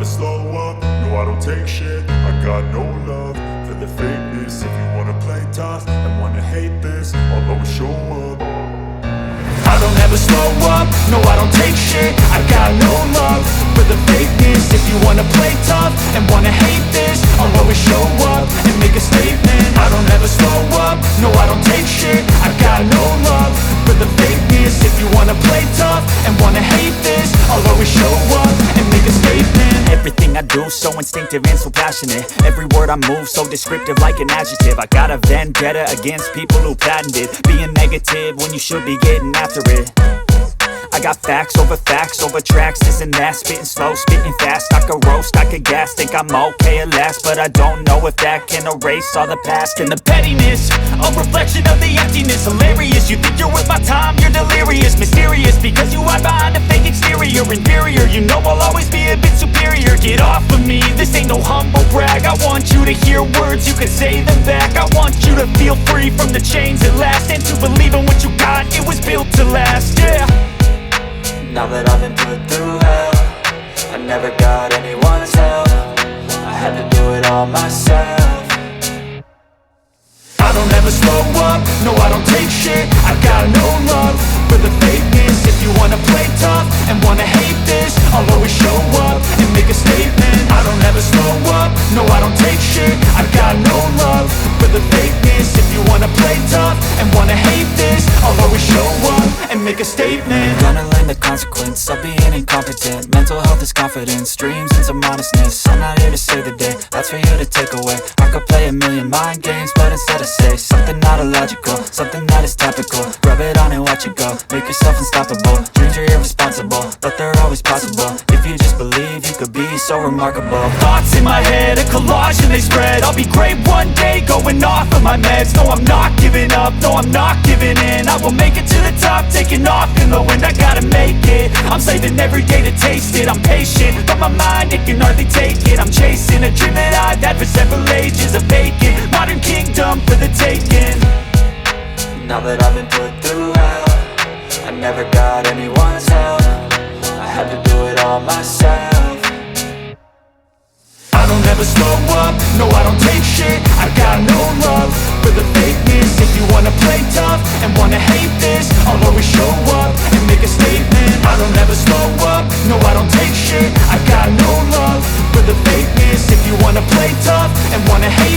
slow up, no I don't take shit. I got no love for the fakeness. If you wanna play tough and wanna hate this, I'll always show up. I don't ever slow up, no I don't take shit. I got no love for the fakeness. If you wanna play tough and wanna hate this, I'll always show up and make a statement. I don't ever slow up, no I don't take shit. I got no love for the fakeness. If you wanna play tough and wanna hate this, I'll always show up and make a statement. Everything I do so instinctive and so passionate. Every word I move so descriptive like an adjective. I got a vendetta against people who patented being negative when you should be getting after it. I got facts over tracks, this and that. Spitting slow, spitting fast, I could roast, I could gas. Think I'm okay at last, but I don't know if that can erase all the past. And the pettiness, a reflection of the emptiness. Hilarious, you think you're worth my time, you're delirious. Mysterious, because you hide behind a fake exterior. Inferior, you know I'll always be a bit superior. Get off of me, this ain't no humble brag. I want you to hear words, you can say them back. I want you to feel free from the chains at last, and to believe in what you got, it was built to last, yeah. Now that I've been put through hell, I never got anyone's help. I had to do it all myself. I don't ever slow up, no I don't take shit. I got no love for the fakeness. If you wanna play tough and wanna hate this, I'll always show up and make a statement. I don't ever slow up, no I don't take shit. I got no love for the fakeness. If you wanna play tough and wanna hate this, I'll always show up and make a statement. Gonna learn the consequence of being incompetent. Mental health is confidence, dreams and some honestness. I'm not here to save the day, that's for you to take away. I could play a million mind games, but instead I say something not illogical, something that is topical. Rub it on and watch it go, make yourself unstoppable. Dreams are irresponsible, but they're always possible. If you just believe, you could be so remarkable. Thoughts in my head, a collage and they spread. I'll be great one day, going off of my meds. No, I'm not giving up, no, I'm not giving in. I will make it to the top, taking off in the wind. I gotta make it, I'm saving every day to taste it. I'm patient, but my mind, it can hardly take it. I'm chasing a dream that I've had for several ages. A vacant, modern kingdom for the taking. Now that I've been put through hell, I never got anyone's help. I had to do it all myself. I don't ever slow up, no I don't take shit. I got no love for the fakeness. If you wanna play tough and wanna hate this, I'll always show up and make a statement. I don't ever slow up, no I don't take shit. I got no love for the fakeness. If you wanna play tough and wanna hate